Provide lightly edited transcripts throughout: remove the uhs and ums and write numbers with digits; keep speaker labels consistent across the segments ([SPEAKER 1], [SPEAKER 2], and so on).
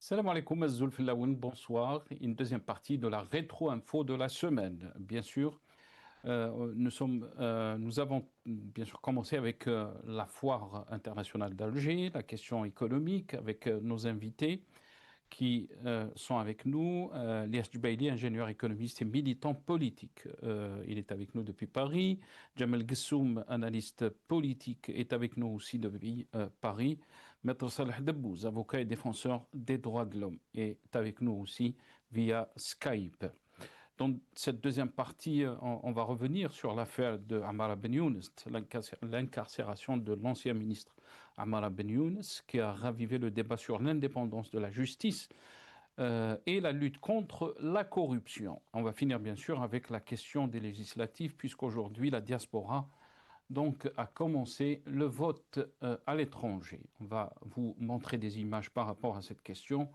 [SPEAKER 1] Salam alaikum, Azzoul Filaoun, bonsoir. Une deuxième partie de la rétro-info de la semaine. Bien sûr, nous avons bien sûr commencé avec la foire internationale d'Alger, la question économique avec nos invités qui sont avec nous. Lias Dubaili, ingénieur économiste et militant politique. Il est avec nous depuis Paris. Jamel Gessoum, analyste politique, est avec nous aussi depuis Paris. Maître Salah Debbouz, avocat et défenseur des droits de l'homme, est avec nous aussi via Skype. Dans cette deuxième partie, on va revenir sur l'affaire de Amara Ben Younes, l'incarcération de l'ancien ministre Amara Ben Younes, qui a ravivé le débat sur l'indépendance de la justice et la lutte contre la corruption. On va finir bien sûr avec la question des législatives, puisqu'aujourd'hui la diaspora donc a commencé le vote à l'étranger. On va vous montrer des images par rapport à cette question,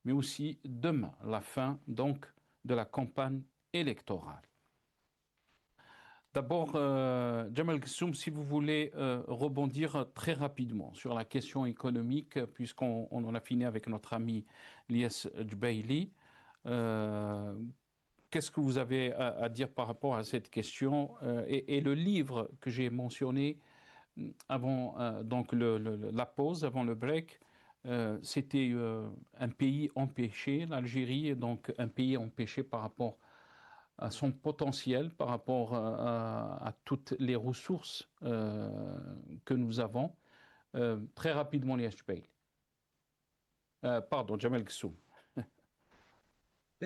[SPEAKER 1] mais aussi demain, la fin donc de la campagne électorale. D'abord, Jamal Gessoum, si vous voulez rebondir très rapidement sur la question économique, puisqu'on en a fini avec notre ami Lies Djubaili, qu'est-ce que vous avez à dire par rapport à cette question et le livre que j'ai mentionné avant donc la pause, avant le break, c'était un pays empêché, l'Algérie, donc un pays empêché par rapport à son potentiel, par rapport à toutes les ressources que nous avons. Très rapidement, les HPI. Pardon, Jamel Gsou.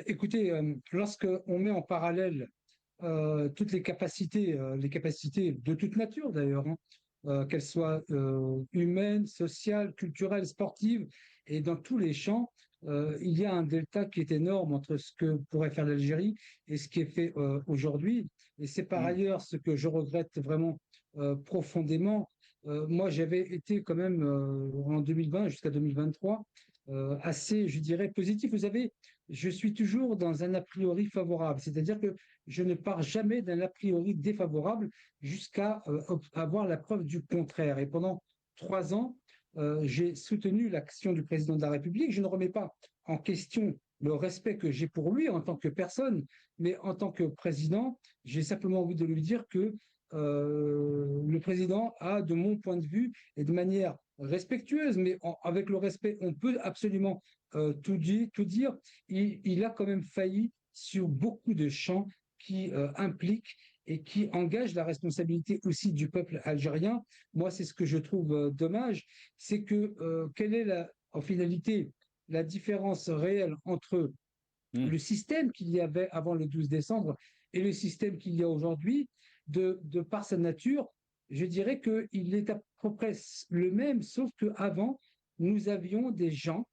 [SPEAKER 2] Écoutez, lorsque on met en parallèle toutes les capacités de toute nature d'ailleurs, hein, qu'elles soient humaines, sociales, culturelles, sportives, et dans tous les champs, il y a un delta qui est énorme entre ce que pourrait faire l'Algérie et ce qui est fait aujourd'hui. Et c'est par
[SPEAKER 1] Mm.
[SPEAKER 2] ailleurs ce que je regrette vraiment profondément. Moi, j'avais été quand même en 2020 jusqu'à 2023 assez, je dirais, positif. Vous savez, je suis toujours dans un a priori favorable, c'est-à-dire que je ne pars jamais d'un a priori défavorable jusqu'à avoir la preuve du contraire. Et pendant 3 ans, j'ai soutenu l'action du président de la République. Je ne remets pas en question le respect que j'ai pour lui en tant que personne, mais en tant que président, j'ai simplement envie de lui dire que le président a, de mon point de vue, et de manière respectueuse, mais avec le respect, on peut absolument tout dire. Il a quand même failli sur beaucoup de champs qui impliquent et qui engagent la responsabilité aussi du peuple algérien. Moi, c'est ce que je trouve dommage, c'est que quelle est en finalité la différence réelle entre le
[SPEAKER 1] Mm.
[SPEAKER 2] système qu'il y avait avant le 12 décembre et le système qu'il y a aujourd'hui, de par sa nature, je dirais qu'il est à peu près le même, sauf qu'avant, nous avions des gens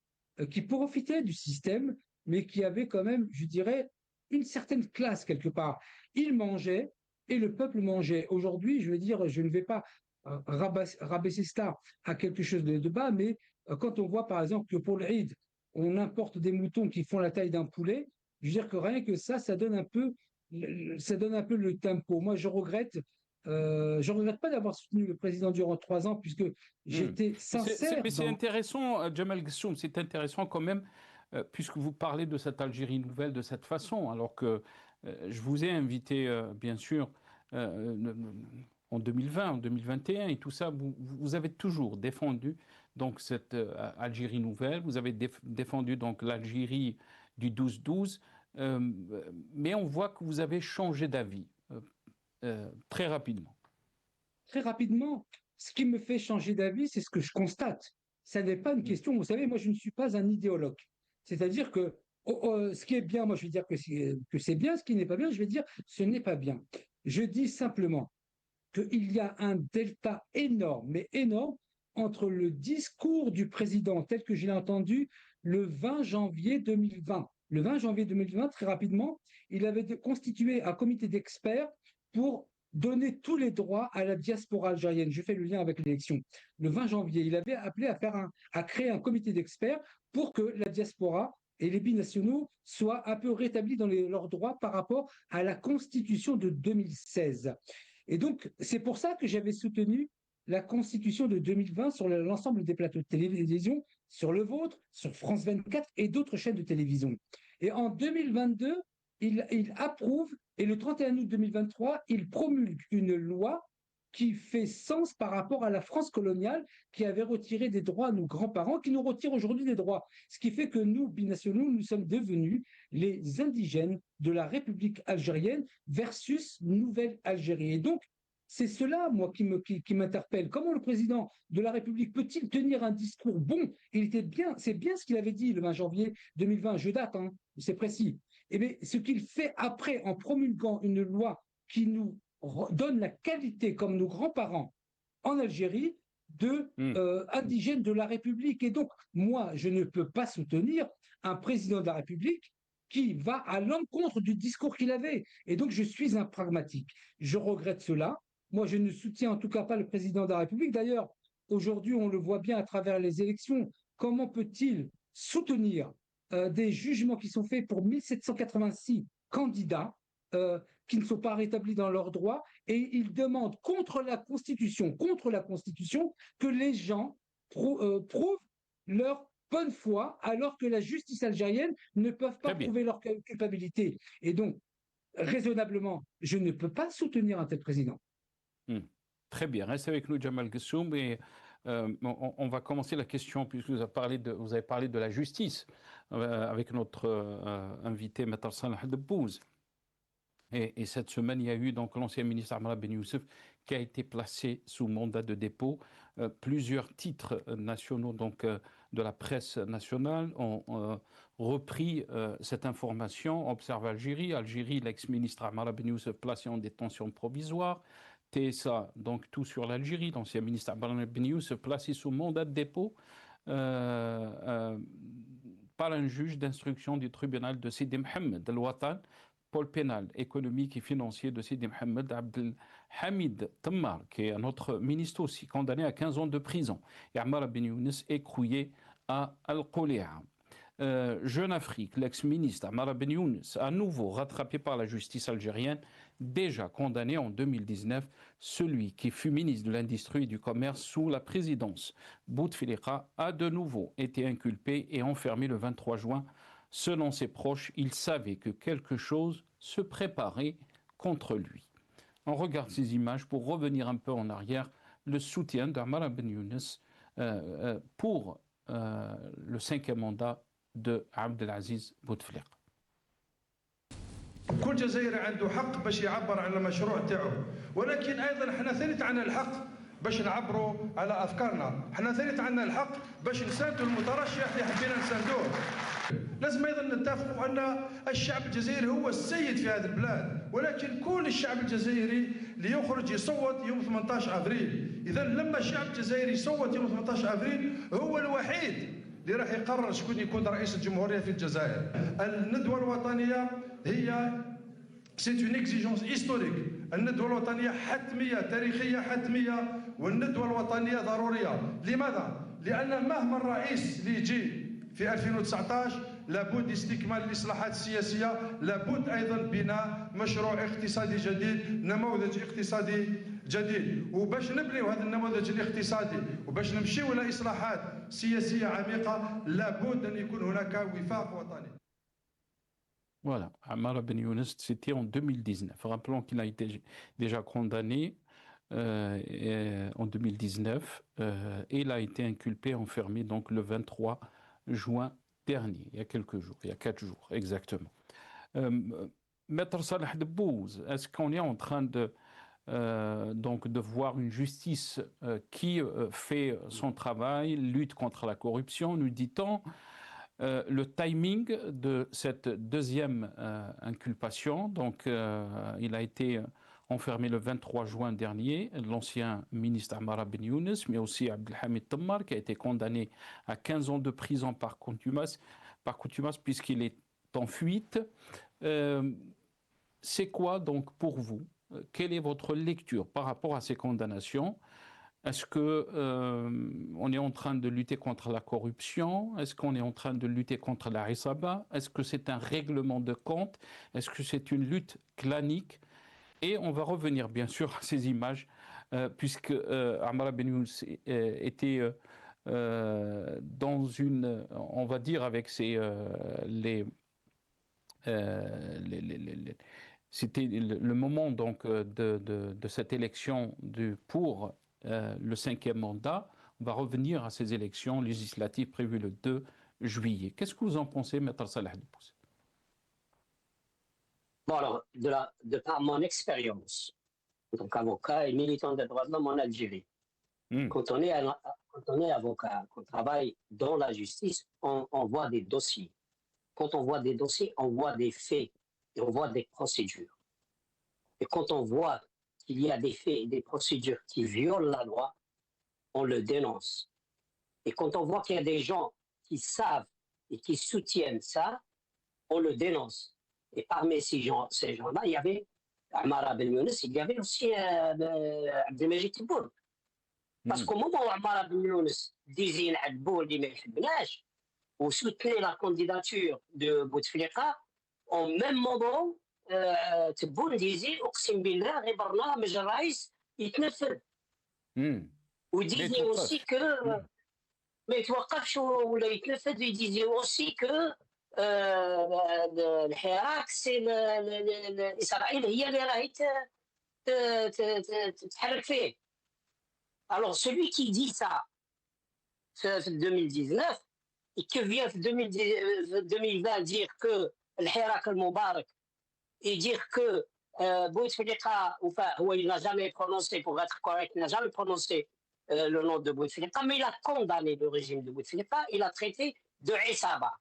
[SPEAKER 2] qui profitaient du système, mais qui avaient quand même, je dirais, une certaine classe quelque part. Ils mangeaient et le peuple mangeait. Aujourd'hui, je veux dire, je ne vais pas rabaisser ça à quelque chose de bas, mais quand on voit par exemple que pour l'Eid, on importe des moutons qui font la taille d'un poulet, je veux dire que rien que ça donne un peu le tempo. Moi, je regrette pas d'avoir soutenu le président durant 3 ans puisque
[SPEAKER 1] Mm.
[SPEAKER 2] j'étais sincère
[SPEAKER 1] Mais c'est
[SPEAKER 2] dans.
[SPEAKER 1] intéressant, Jamal Gessoum, c'est intéressant quand même, puisque vous parlez de cette Algérie nouvelle de cette façon, alors que je vous ai invité, bien sûr, euh, en 2020, en 2021 et tout ça, vous avez toujours défendu donc cette Algérie nouvelle, vous avez défendu donc l'Algérie du 12-12, euh, mais on voit que vous avez changé d'avis très rapidement.
[SPEAKER 2] Très rapidement, ce qui me fait changer d'avis, c'est ce que je constate. Ça n'est pas une
[SPEAKER 1] Mm.
[SPEAKER 2] question, vous savez, moi je ne suis pas un idéologue. C'est-à-dire que ce qui est bien, moi je vais dire que c'est bien, ce qui n'est pas bien, je vais dire ce n'est pas bien. Je dis simplement qu'il y a un delta énorme, mais énorme, entre le discours du président tel que je l'ai entendu le 20 janvier 2020. Le 20 janvier 2020, très rapidement, il avait constitué un comité d'experts pour donner tous les droits à la diaspora algérienne. Je fais le lien avec l'élection. Le 20 janvier, il avait appelé à créer un comité d'experts pour que la diaspora et les binationaux soient un peu rétablis dans leurs droits par rapport à la constitution de 2016. Et donc, c'est pour ça que j'avais soutenu la constitution de 2020 sur l'ensemble des plateaux de télévision sur le vôtre, sur France 24 et d'autres chaînes de télévision. Et en 2022, il approuve, et le 31 août 2023, il promulgue une loi qui fait sens par rapport à la France coloniale qui avait retiré des droits à nos grands-parents, qui nous retire aujourd'hui des droits. Ce qui fait que nous, binationaux, nous sommes devenus les indigènes de la République algérienne versus Nouvelle-Algérie. Et donc, c'est cela, moi, qui m'interpelle. Comment le président de la République peut-il tenir un discours bon? Il était bien, c'est bien ce qu'il avait dit le 20 janvier 2020, je date, hein, c'est précis. Et bien, ce qu'il fait après, en promulguant une loi qui nous donne la qualité, comme nos grands-parents en Algérie, de indigènes de la République. Et donc, moi, je ne peux pas soutenir un président de la République qui va à l'encontre du discours qu'il avait. Et donc, je suis un pragmatique. Je regrette cela. Moi, je ne soutiens en tout cas pas le président de la République. D'ailleurs, aujourd'hui, on le voit bien à travers les élections. Comment peut-il soutenir des jugements qui sont faits pour 1786 candidats qui ne sont pas rétablis dans leurs droits, et ils demandent contre la Constitution, que les gens prouvent leur bonne foi, alors que la justice algérienne ne peut pas prouver leur culpabilité. Et donc, raisonnablement, je ne peux pas soutenir un tel président.
[SPEAKER 1] Très bien, restez avec nous, Jamal Gessoum, et on va commencer la question, puisque vous avez parlé de la justice, avec notre invité, Maître Salah Debbouz. Et cette semaine, il y a eu donc l'ancien ministre Ammar Ben Youssef qui a été placé sous mandat de dépôt. Plusieurs titres nationaux donc, de la presse nationale ont repris cette information. Observe Algérie, l'ex-ministre Ammar Ben Youssef placé en détention provisoire. TSA, donc tout sur l'Algérie, l'ancien ministre Ammar Ben Youssef placé sous mandat de dépôt par un juge d'instruction du tribunal de Sidi Mohamed Al-Watan, pôle pénal, économique et financier de Sidi Mohamed Abdelhamid Tammar, qui est un autre ministre aussi, condamné à 15 ans de prison. Et Ammar Ben Younes écrouillé à Al-Qoli'a. Jeune Afrique, l'ex-ministre Ammar Ben Younes, à nouveau rattrapé par la justice algérienne, déjà condamné en 2019, celui qui fut ministre de l'Industrie et du Commerce sous la présidence Bouteflika a de nouveau été inculpé et enfermé le 23 juin. Selon ses proches, il savait que quelque chose se préparait contre lui. On regarde ces images pour revenir un peu en arrière, le soutien d'Ammar Ben Younes pour le 5e mandat de Abdelaziz Bouteflika.
[SPEAKER 3] كل جزائري عنده حق باش يعبر على المشروع تاعو، ولكن ايضا حنا ثالث عنا الحق باش نعبروا على افكارنا، حنا ثالث عنا الحق باش نساندوا المترشح اللي حبينا نساندوه. لازم ايضا نتفقوا ان الشعب الجزائري هو السيد في هذه البلاد، ولكن كل الشعب الجزائري ليخرج يصوت يوم 18 ابريل. اذا لما الشعب الجزائري يصوت يوم 18 ابريل هو الوحيد اللي راح يقرر شكون يكون رئيس الجمهوريه في الجزائر. الندوه الوطنيه هي سيت اون اكزيجونس هيستوريك. الندوه الوطنيه حتميه تاريخيه حتميه، والندوه الوطنيه ضروريه. لماذا؟ لان مهما الرئيس اللي يجي في 2019 لابد استكمال الاصلاحات السياسيه، لابد ايضا بناء مشروع اقتصادي جديد، نموذج اقتصادي جديد. وباش نبنيو هذا النموذج الاقتصادي وباش نمشيو الى اصلاحات سياسيه عميقه لابد ان يكون هناك وفاق وطني.
[SPEAKER 1] Voilà, Ammar Ben Younes, c'était en 2019. Rappelons qu'il a été déjà condamné en 2019 et il a été inculpé, enfermé donc le 23 juin dernier, il y a quelques jours, il y a 4 jours exactement. Maître Salah Debbouz, est-ce qu'on est en train donc de voir une justice qui fait son travail, lutte contre la corruption, nous dit-on? Le timing de cette deuxième inculpation, donc il a été enfermé le 23 juin dernier, l'ancien ministre Ammar Ben Younes, mais aussi Abdelhamid Tammar, qui a été condamné à 15 ans de prison par contumace puisqu'il est en fuite. C'est quoi donc pour vous? Quelle est votre lecture par rapport à ces condamnations? Est-ce qu'on est en train de lutter contre la corruption? Est-ce qu'on est en train de lutter contre la Isaba? Est-ce que c'est un règlement de compte? Est-ce que c'est une lutte clanique? Et on va revenir bien sûr à ces images, puisque Ammar Ben Younes était dans une, on va dire, avec c'était le moment donc de cette élection pour le 5e mandat. On va revenir à ces élections législatives prévues le 2 juillet. Qu'est-ce que vous en pensez, Maître Salah Dibousse?
[SPEAKER 4] Bon, alors, de par mon expérience, en tant qu'avocat et militant des droits de l'homme en Algérie, quand on est avocat, qu'on travaille dans la justice, on voit des dossiers. Quand on voit des dossiers, on voit des faits et on voit des procédures. Et quand on voit qu'il y a des faits et des procédures qui violent la loi, on le dénonce. Et quand on voit qu'il y a des gens qui savent et qui soutiennent ça, on le dénonce. Et parmi ces gens-là, il y avait Ammar Ben Younes, il y avait aussi Abdelmajid Tebboune. Parce qu'au moment où Ammar Ben Younes disait Tebboune اللي ما يحبناش ou soutenait la candidature de Bouteflika, au même moment, Tebboune disait أقسم بالله غير برنامج الرئيس يتنفذ. ودisait aussi que ما يتوقفش ولا يتنفذ. Il disait aussi que الحراك إسرائيل هي اللي راهي تتحرك فيه. Alors celui qui dit ça en 2019 et qui vient en 2020 dire que الحراك المبارك et dire que Bouteflika, enfin, il n'a jamais prononcé, pour être correct, il n'a jamais prononcé le nom de Bouteflika, mais il a condamné le régime de Bouteflika, il a traité de Issaba.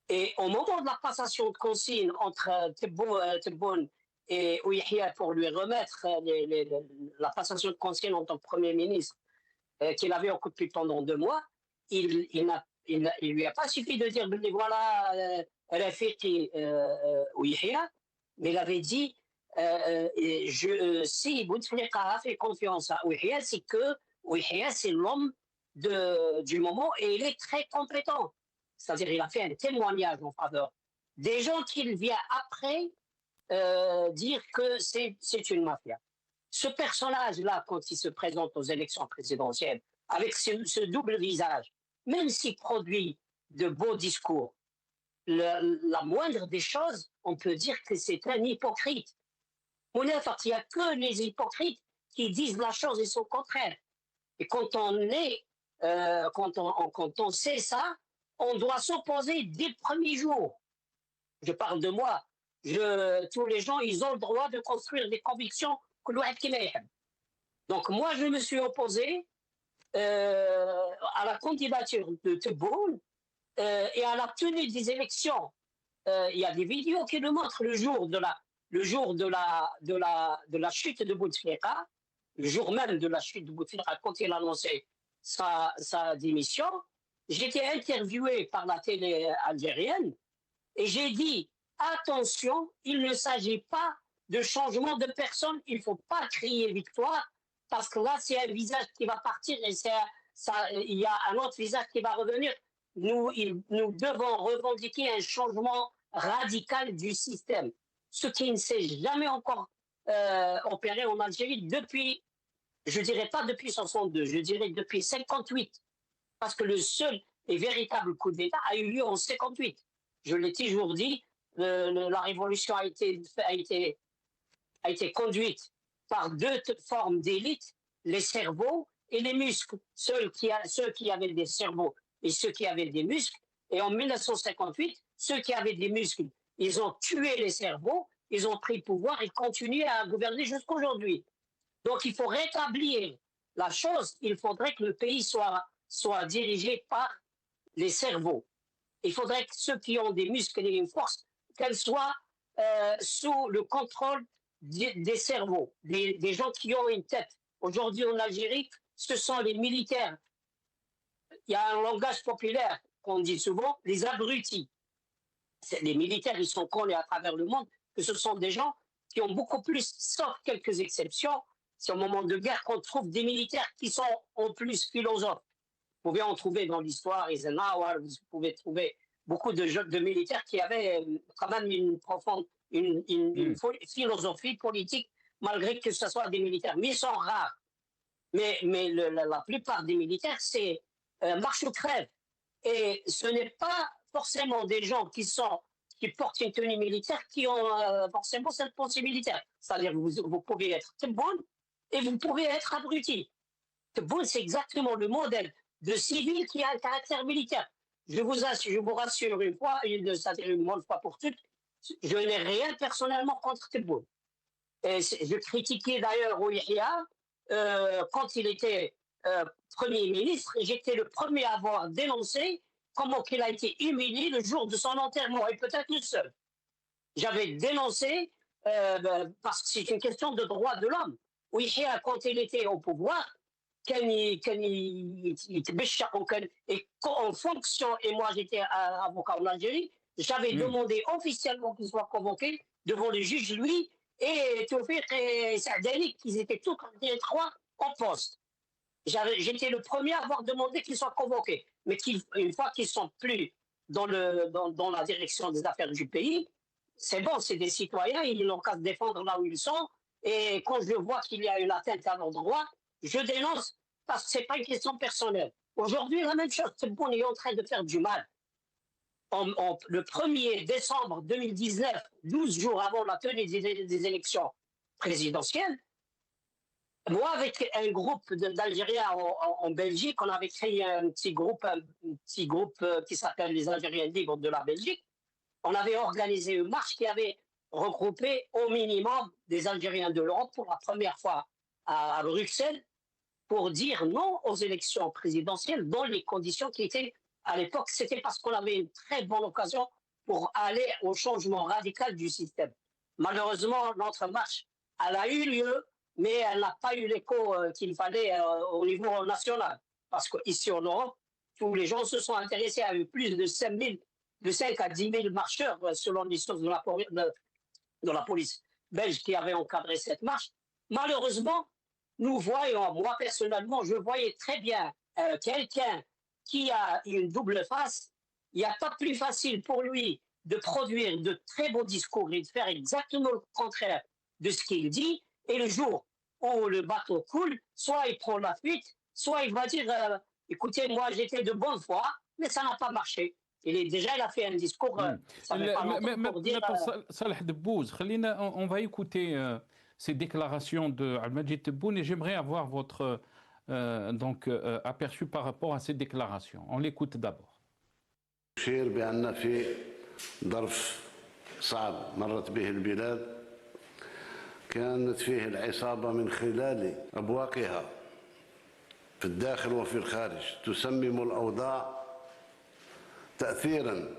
[SPEAKER 4] Et au moment de la passation de consigne entre Tebboune et Ouihia pour lui remettre la passation de consigne en tant que Premier ministre qu'il avait occupé pendant 2 mois, il lui a pas suffi de dire voilà Rafiki Ouihia, mais il avait dit si Bouteflika a fait confiance à Ouihia, c'est que Ouihia c'est l'homme du moment et il est très compétent. C'est-à-dire il a fait un témoignage en faveur des gens qu'il vient après dire que c'est une mafia. Ce personnage-là, quand il se présente aux élections présidentielles, avec ce double visage, même s'il produit de beaux discours, la moindre des choses, on peut dire que c'est un hypocrite. Il n'y a que les hypocrites qui disent la chose et son contraire. Et quand on sait ça, on doit s'opposer dès le premier jour. Je parle de moi. Tous les gens, ils ont le droit de construire des convictions que l'oued qui m'aime. Donc moi, je me suis opposé à la candidature de Tebboune et à la tenue des élections. Il y a des vidéos qui le montrent le jour de la chute de Bouteflika, le jour même de la chute de Bouteflika, quand il a annoncé sa démission. J'étais interviewé par la télé algérienne et j'ai dit attention, il ne s'agit pas de changement de personne, il ne faut pas crier victoire parce que là c'est un visage qui va partir et il y a un autre visage qui va revenir. Nous devons revendiquer un changement radical du système, ce qui ne s'est jamais encore opéré en Algérie depuis, je dirais pas depuis 62, je dirais depuis 58. Parce que le seul et véritable coup d'État a eu lieu en 58. Je l'ai toujours dit, la révolution a été conduite par 2 formes d'élite, les cerveaux et les muscles. Ceux qui avaient des cerveaux et ceux qui avaient des muscles. Et en 1958, ceux qui avaient des muscles, ils ont tué les cerveaux, ils ont pris le pouvoir et continuent à gouverner jusqu'à aujourd'hui. Donc il faut rétablir la chose, il faudrait que le pays soit dirigé par les cerveaux. Il faudrait que ceux qui ont des muscles et une force, qu'elles soient sous le contrôle des cerveaux, des gens qui ont une tête. Aujourd'hui en Algérie, ce sont les militaires. Il y a un langage populaire qu'on dit souvent, les abrutis. Les militaires, ils sont connus à travers le monde, que ce sont des gens qui ont beaucoup plus, sauf quelques exceptions, c'est au moment de guerre qu'on trouve des militaires qui sont en plus philosophes. Vous pouvez en trouver dans l'histoire, Eisenhower, vous pouvez trouver beaucoup de militaires qui avaient quand même une profonde une philosophie politique, malgré que ce soit des militaires. Mais ils sont rares. Mais la plupart des militaires, c'est marche ou crève. Et ce n'est pas forcément des gens qui portent une tenue militaire qui ont forcément cette pensée militaire. C'est-à-dire que vous pouvez être Tebboune et vous pouvez être abruti. Tebboune, c'est exactement le modèle de civil qui a un caractère militaire. Je vous rassure c'est-à-dire une bonne fois pour toutes, je n'ai rien personnellement contre Tebboune. Et je critiquais d'ailleurs Ouihia quand il était Premier ministre, j'étais le premier à avoir dénoncé comment il a été humilié le jour de son enterrement, et peut-être le seul. J'avais dénoncé, parce que c'est une question de droit de l'homme. Oui, quand il était au pouvoir, et en fonction, et moi j'étais avocat en Algérie, j'avais demandé officiellement qu'il soit convoqué devant le juge, lui, et Tawfiq et Saadani, qu'ils étaient tous les trois en poste. J'étais le premier à avoir demandé qu'ils soient convoqués. Mais une fois qu'ils sont plus dans la direction des affaires du pays, c'est bon, c'est des citoyens, ils n'ont qu'à se défendre là où ils sont. Et quand je vois qu'il y a une atteinte à leurs droits, je dénonce parce que ce n'est pas une question personnelle. Aujourd'hui, la même chose, c'est bon, on est en train de faire du mal. Le 1er décembre 2019, 12 jours avant la tenue des élections présidentielles, moi, avec un groupe d'Algériens en Belgique, on avait créé un petit groupe qui s'appelle les Algériens libres de la Belgique. On avait organisé une marche qui avait regroupé au minimum des Algériens de l'Europe pour la première fois à Bruxelles pour dire non aux élections présidentielles dans les conditions qui étaient à l'époque. C'était parce qu'on avait une très bonne occasion pour aller au changement radical du système. Malheureusement, notre marche, elle a eu lieu, mais elle n'a pas eu l'écho qu'il fallait au niveau national. Parce qu'ici en Europe, tous les gens se sont intéressés à plus de 5 à 10 000 marcheurs, selon les sources de la police belge qui avait encadré cette marche. Malheureusement, nous voyons, moi personnellement, je voyais très bien quelqu'un qui a une double face. Il n'y a pas plus facile pour lui de produire de très beaux discours et de faire exactement le contraire de ce qu'il dit. Et le jour où le bateau coule, soit il prend la fuite, soit il va dire écoutez, moi j'étais de bonne foi, mais ça n'a pas marché. Il a fait un discours, ça fait pas longtemps pour dire...
[SPEAKER 1] Salah Debbouz, on va écouter ces déclarations de Al-Majid Tebboune et j'aimerais avoir votre aperçu par rapport à ces déclarations. On l'écoute d'abord.
[SPEAKER 5] أشير بأن في ظرف صعب مرت به البلاد كانت فيه العصابة من خلال أبواقها في الداخل وفي الخارج تسمم الأوضاع تأثيرا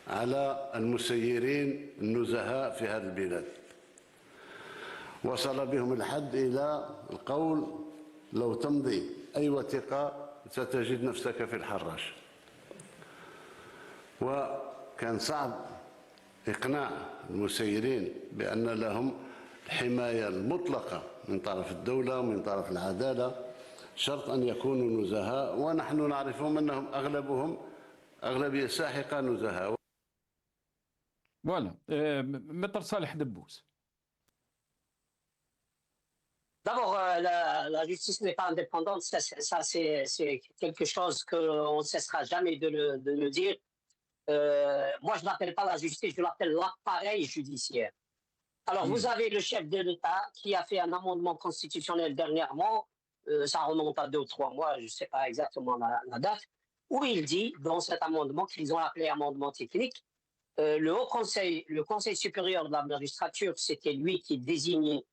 [SPEAKER 5] على المسيرين النزهاء في هذه البلاد. وصل بهم الحد إلى القول لو تمضي أي وثيقة ستجد نفسك في الحراش. وكان صعب إقناع المسيرين بأن لهم الحماية المطلقة من طرف الدولة ومن طرف العدالة، شرط أن يكونوا نزهاء، ونحن نعرفهم أنهم أغلبية ساحقة نزهاء.
[SPEAKER 1] Voilà. Maître Saleh Debbouz.
[SPEAKER 4] D'abord, la justice n'est pas indépendante, ça c'est quelque chose qu'on ne cessera jamais de le dire. Moi, je ne l'appelle pas la justice, je l'appelle l'appareil judiciaire. Alors, vous avez le chef de l'État qui a fait un amendement constitutionnel dernièrement, ça remonte à 2 ou 3 mois, je ne sais pas exactement la date, où il dit, dans cet amendement, qu'ils ont appelé amendement technique, le Conseil supérieur de la magistrature, c'était lui qui désignait,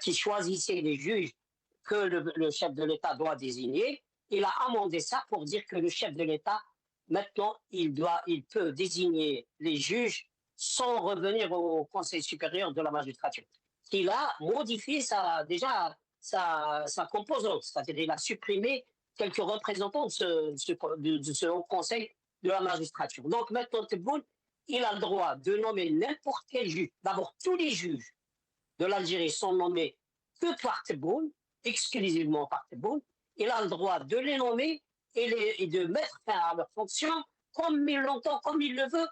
[SPEAKER 4] qui choisissait les juges que le chef de l'État doit désigner. Il a amendé ça pour dire que le chef de l'État, maintenant, il peut désigner les juges sans revenir au Conseil supérieur de la magistrature. Il a modifié sa composante, c'est-à-dire il a supprimé quelques représentants de ce Haut Conseil de la magistrature. Donc maintenant, Tebboune, il a le droit de nommer n'importe quel juge. D'abord, tous les juges de l'Algérie sont nommés que par Tebboune, exclusivement par Tebboune. Il a le droit de les nommer et de mettre fin à leur fonction comme il l'entend, comme il le veut,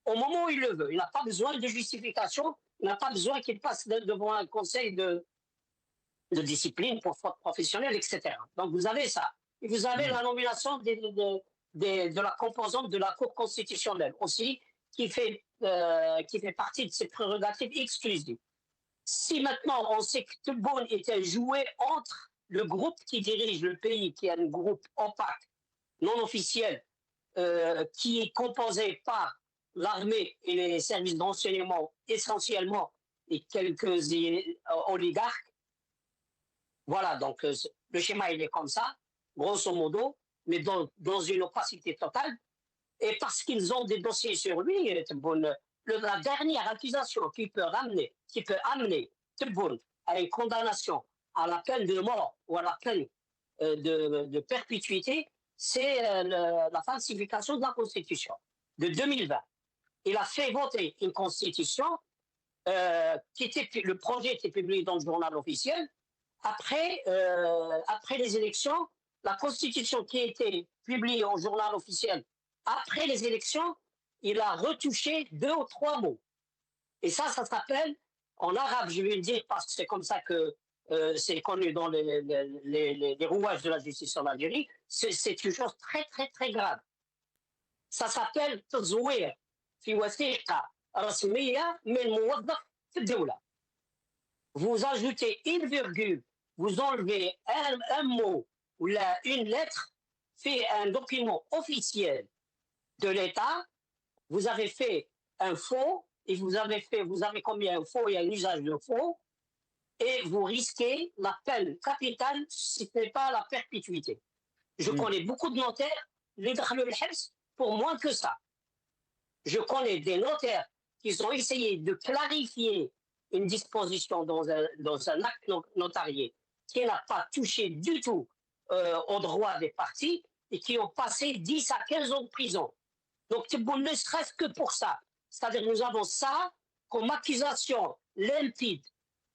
[SPEAKER 4] au moment où il le veut. Il n'a pas besoin de justification, il n'a pas besoin qu'il passe devant un conseil de discipline pour faute professionnelle, etc. Donc vous avez ça. Et vous avez la nomination de la composante de la Cour constitutionnelle aussi, qui fait partie de ses prérogatives exclusives. Si maintenant on sait que Tebboune était joué entre le groupe qui dirige le pays, qui est un groupe opaque, non officiel, qui est composé par l'armée et les services de renseignement essentiellement et quelques oligarques, voilà, donc le schéma il est comme ça, grosso modo, mais dans une opacité totale. Et parce qu'ils ont des dossiers sur lui, la dernière accusation qui peut amener Tebboune à une condamnation à la peine de mort ou à la peine de perpétuité, c'est la falsification de la Constitution de 2020. Il a fait voter une Constitution le projet était publié dans le journal officiel. Après les élections, la Constitution qui a été publiée au journal officiel après les élections, il a retouché 2 ou 3 mots. Et ça s'appelle, en arabe, je vais le dire parce que c'est comme ça que c'est connu dans les rouages de la justice en Algérie, c'est une chose très, très, très grave. Ça s'appelle tazouir fi wasiqa rasmiya min muwaddaf fi dawla. Vous ajoutez une virgule, vous enlevez un mot ou une lettre, fait un document officiel de l'État, vous avez fait un faux, et vous avez commis un faux et un usage de faux, et vous risquez la peine capitale si ce n'est pas la perpétuité. Je connais beaucoup de notaires, les dakhlou al-habs, pour moins que ça. Je connais des notaires qui ont essayé de clarifier une disposition dans un acte notarié qui n'a pas touché du tout aux droits des parties et qui ont passé 10 à 15 ans de prison. Donc, ne serait-ce que pour ça. C'est-à-dire nous avons ça comme accusation limpide.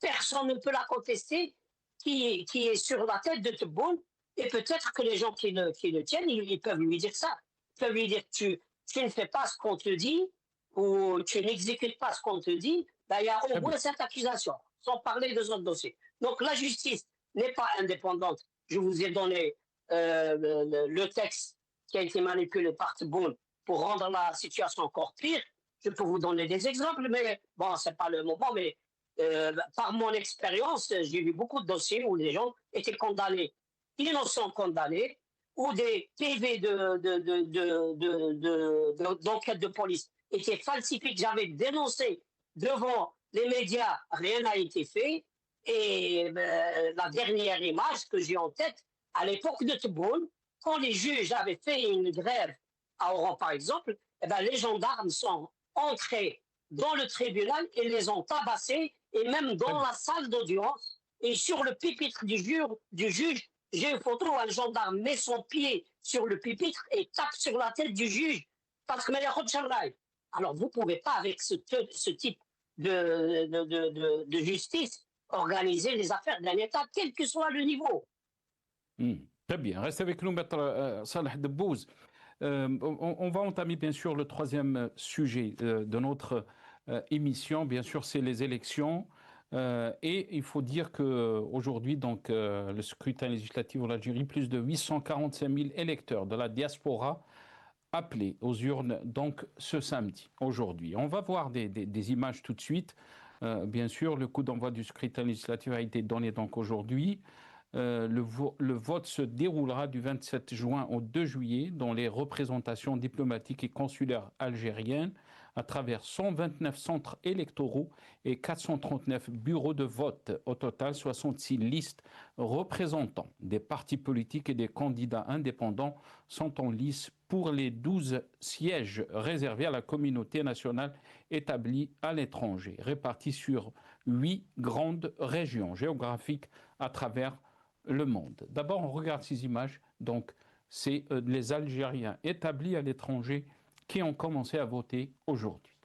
[SPEAKER 4] Personne ne peut la contester, qui est sur la tête de Tebboune. Et peut-être que les gens qui le tiennent, ils peuvent lui dire ça. Ils peuvent lui dire tu ne fais pas ce qu'on te dit ou tu n'exécutes pas ce qu'on te dit. Ben, il y a au moins cette accusation, sans parler des autres dossiers. Donc la justice n'est pas indépendante. Je vous ai donné le texte qui a été manipulé par Tebboune pour rendre la situation encore pire. Je peux vous donner des exemples, mais bon, ce n'est pas le moment. Mais par mon expérience, j'ai vu beaucoup de dossiers où les gens étaient condamnés, innocents condamnés, ou des PV d'enquête de police étaient falsifiés, que j'avais dénoncé devant les médias, rien n'a été fait. Et la dernière image que j'ai en tête, à l'époque de Tebboune, quand les juges avaient fait une grève à Oran, par exemple, eh ben, les gendarmes sont entrés dans le tribunal et les ont tabassés, et même dans la salle d'audience. Et sur le pupitre du juge, j'ai une photo où un gendarme met son pied sur le pupitre et tape sur la tête du juge parce que alors vous ne pouvez pas, avec ce type de justice, organiser les affaires d'un État, quel que soit le niveau.
[SPEAKER 1] Très bien. Reste avec nous, Maître Salah Debbouze. On va entamer bien sûr le troisième sujet de notre émission. Bien sûr, c'est les élections. Et il faut dire qu'aujourd'hui, donc, le scrutin législatif en Algérie, plus de 845 000 électeurs de la diaspora appelés aux urnes donc ce samedi, aujourd'hui. On va voir des images tout de suite. Bien sûr, le coup d'envoi du scrutin législatif a été donné donc aujourd'hui. Le vote se déroulera du 27 juin au 2 juillet dans les représentations diplomatiques et consulaires algériennes à travers 129 centres électoraux et 439 bureaux de vote. Au total, 66 listes représentant des partis politiques et des candidats indépendants sont en lice pour les 12 sièges réservés à la communauté nationale établie à l'étranger, répartis sur 8 grandes régions géographiques à travers le monde. D'abord, on regarde ces images. Donc, c'est les Algériens établis à l'étranger qui ont commencé à voter aujourd'hui.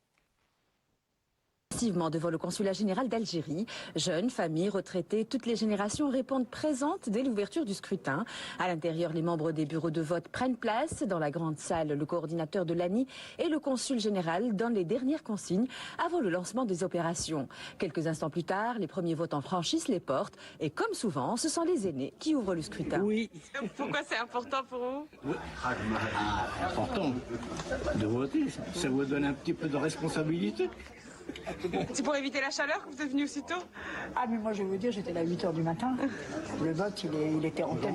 [SPEAKER 6] Devant le consulat général d'Algérie, jeunes, familles, retraités, toutes les générations répondent présentes dès l'ouverture du scrutin. À l'intérieur, les membres des bureaux de vote prennent place. Dans la grande salle, le coordinateur de l'ANI et le consul général donnent les dernières consignes avant le lancement des opérations. Quelques instants plus tard, les premiers votants franchissent les portes et comme souvent, ce sont les aînés qui ouvrent le scrutin.
[SPEAKER 7] Oui. Pourquoi c'est important pour vous?
[SPEAKER 8] Oui. Important de voter, ça vous donne un petit peu de responsabilité.
[SPEAKER 7] C'est pour éviter la chaleur que vous êtes venu aussi tôt?
[SPEAKER 9] Ah mais moi je vais vous dire, j'étais là à 8 h du matin. Le vote il était en tête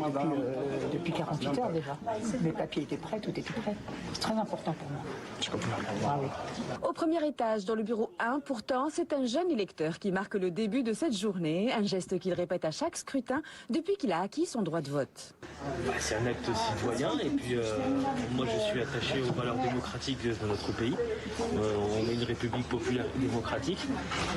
[SPEAKER 9] depuis 48 heures déjà. Mes papiers étaient prêts, tout était prêt. C'est très important pour moi. Je comprends. Ah, oui.
[SPEAKER 6] Au premier étage, dans le bureau 1, pourtant, c'est un jeune électeur qui marque le début de cette journée, un geste qu'il répète à chaque scrutin depuis qu'il a acquis son droit de vote.
[SPEAKER 10] C'est un acte citoyen et puis moi je suis attaché aux valeurs démocratiques de notre pays. On est une république populaire démocratique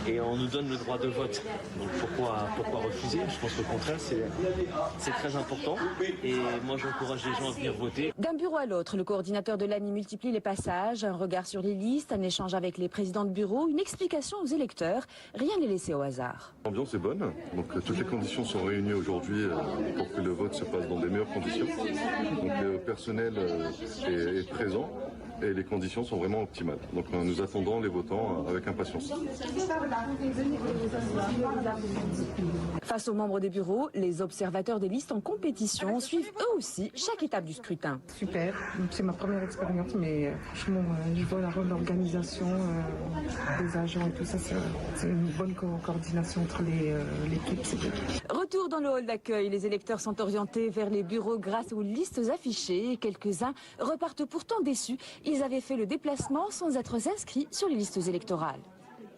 [SPEAKER 10] et on nous donne le droit de vote. Donc pourquoi refuser? Je pense qu'au contraire c'est très important et moi j'encourage les gens à venir voter.
[SPEAKER 6] D'un bureau à l'autre, le coordinateur de l'ANI multiplie les passages, un regard sur les listes, un échange avec les présidents de bureau, une explication aux électeurs. Rien n'est laissé au hasard.
[SPEAKER 11] L'ambiance est bonne, donc toutes les conditions sont réunies aujourd'hui pour que le vote se passe dans des meilleures conditions. Donc le personnel est présent et les conditions sont vraiment optimales. Donc nous attendons les votants avec impatience.
[SPEAKER 6] Face aux membres des bureaux, les observateurs des listes en compétition suivent eux aussi chaque étape du scrutin.
[SPEAKER 12] Super, c'est ma première expérience, mais franchement, je vois l'organisation des agents et tout ça, c'est une bonne coordination entre l'équipe.
[SPEAKER 6] Retour dans le hall d'accueil, les électeurs sont orientés vers les bureaux grâce aux listes affichées. Quelques-uns repartent pourtant déçus. Ils avaient fait le déplacement sans être inscrits sur les listes électorales.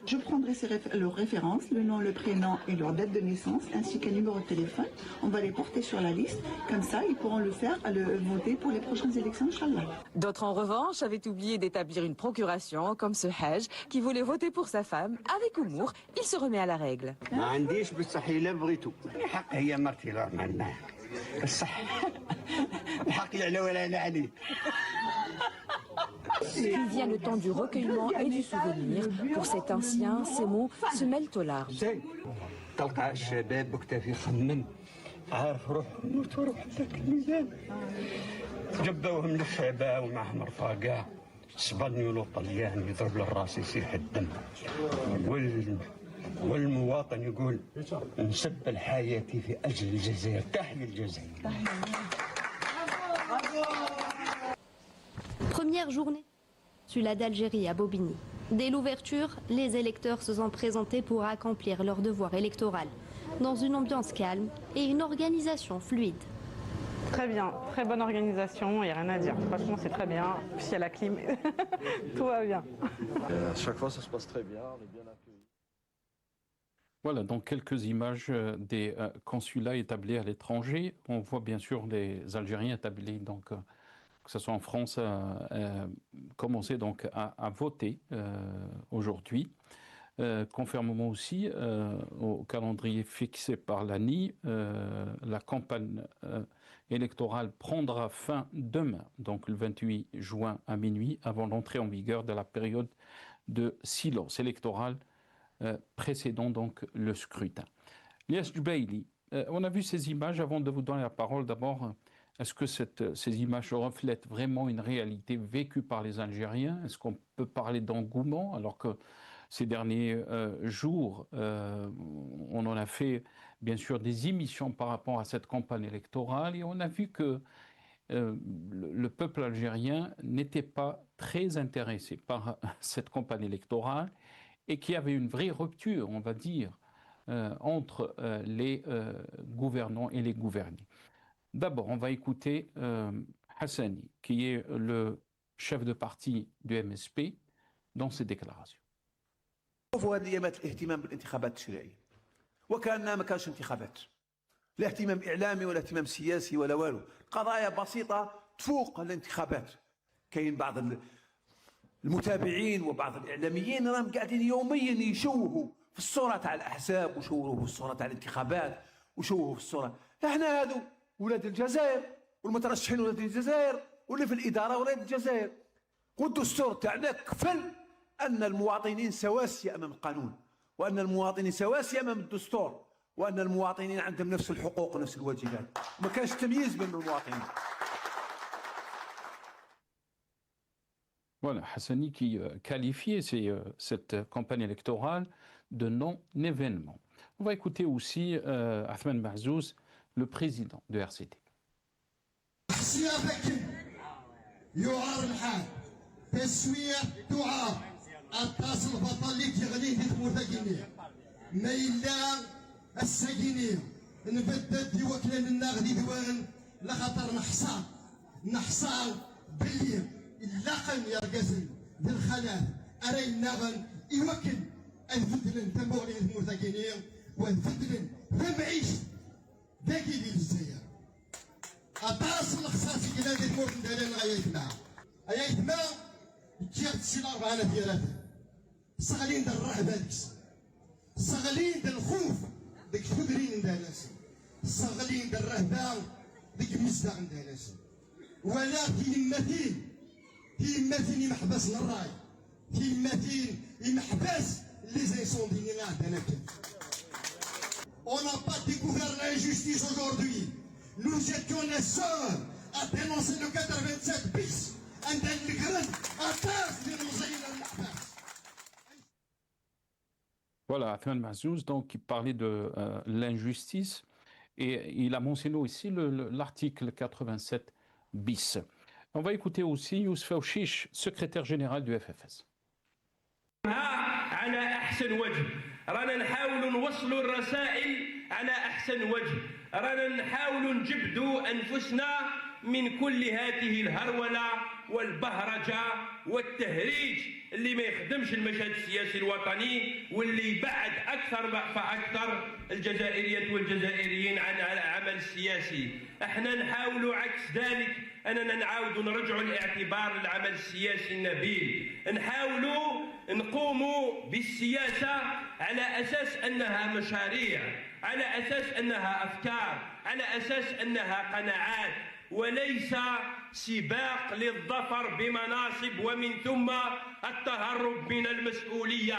[SPEAKER 13] Je prendrai leurs références, le nom, le prénom et leur date de naissance, ainsi qu'un numéro de téléphone. On va les porter sur la liste. Comme ça, ils pourront voter pour les prochaines élections, Inch'Allah.
[SPEAKER 6] D'autres, en revanche, avaient oublié d'établir une procuration, comme ce Hajj, qui voulait voter pour sa femme. Avec humour, il se remet à la règle. Puis vient le temps du recueillement et du souvenir. Pour cet ancien, ces mots se mêlent aux larmes.
[SPEAKER 8] والمواطن يقول نسب الحياة في أجل الجزائر تحيا الجزائر.
[SPEAKER 14] Première journée. Consulat d'Algérie à Bobigny. Dès l'ouverture, les électeurs se sont présentés pour accomplir leur devoir électoral, dans une ambiance calme et une organisation fluide.
[SPEAKER 7] Très bien, très bonne organisation, il n'y a rien à dire. Franchement, c'est très bien. Puis il y a la clim, tout va bien.
[SPEAKER 15] À chaque fois, ça se passe très bien, on est bien accueillis.
[SPEAKER 1] Voilà, donc quelques images des consulats établis à l'étranger. On voit bien sûr les Algériens établis, donc, que ce soit en France, commencer donc à voter aujourd'hui. Conformément aussi au calendrier fixé par l'ANI, la campagne électorale prendra fin demain, donc le 28 juin à minuit, avant l'entrée en vigueur de la période de silence électoral précédant donc le scrutin. Lias Jubaili, on a vu ces images. Avant de vous donner la parole, d'abord, est-ce que ces images reflètent vraiment une réalité vécue par les Algériens? Est-ce qu'on peut parler d'engouement alors que ces derniers jours, on en a fait bien sûr des émissions par rapport à cette campagne électorale et on a vu que le peuple algérien n'était pas très intéressé par cette campagne électorale et qu'il y avait une vraie rupture, on va dire, entre les gouvernants et les gouvernés. D'abord, on va écouter Hassani, qui est le chef de parti du MSP, dans ses déclarations.
[SPEAKER 16] هذه ايامات الاهتمام بالانتخابات التشريعيه وكانها ما كانش انتخابات لا اهتمام اعلامي ولا اهتمام سياسي ولا والو قضايا بسيطه تفوق الانتخابات كاين بعض المتابعين وبعض الاعلاميين راهم قاعدين يوميا يشوهوا في الصوره تاع الاحزاب وشوهوا في الصوره تاع الانتخابات وشوهوا في الصوره احنا هادو ولاد الجزائر والمترشحين ولاد الجزائر واللي في الاداره ولاد الجزائر والدستور تاعنا كفل أن المواطنين سواسية أمام القانون، وأن المواطنين سواسية أمام الدستور، وأن المواطنين عندهم نفس الحقوق ونفس الواجبات، ما كانش تمييز بين المواطنين.
[SPEAKER 1] Voilà, Hassani qui qualifiait cette campagne électorale de non-événement. On va écouter aussi Athman Mahzouz, le président de RCD.
[SPEAKER 17] يعار الحال تسوية تعار الطاس البطل اللي تغني في ثمورتاكينية ما إلا الساكينية نبدد دي وكلان الناغدي دوان لخاطر نحصار باللي اللقن يا رقاسن دي الخلاف أري الناغن يوكل الفتلن تنبوري ثمورتاكينية والفتلن فمعيش داكي دي الجزائر أطاس الخصاصي كذا دي الموت ندالين غايتنا أيتما جيب تسيلا 4 ديالات صغلين ديال الرهبانكس صغلين ديال الخوف ديك الخدرين ندالاسي صغلين ديال الرهبان ديك المصداق ندالاسي ولا تيمتين يمحبس للراي تيمتين يمحبس لي زيسوندي اللي عندنا كيف. On n'a pas découvert l'injustice aujourd'hui. Nous étions les seuls à dénoncer le 87 bis.
[SPEAKER 1] Voilà, Athman Mahzouz, donc, qui parlait de l'injustice, et il a mentionné aussi l'article 87 bis. On va écouter aussi Youssef Aouchiche, secrétaire général du FFS.
[SPEAKER 18] على أحسن وجه رانا نحاول نوصلوا الرسائل على أحسن وجه رانا نحاول نجبدوا أنفسنا من كل هذه الهرولة والبهرجة والتهريج اللي ما يخدمش المشهد السياسي الوطني واللي يبعد أكثر فأكثر الجزائريات والجزائريين عن العمل السياسي. احنا نحاولوا عكس ذلك أننا نعاودوا نرجعوا لاعتبار العمل السياسي النبيل، نحاولوا نقوموا بالسياسة على أساس أنها مشاريع، على أساس أنها أفكار، على أساس أنها قناعات، وليس سباق للظفر بمناصب ومن ثم التهرب من المسؤولية.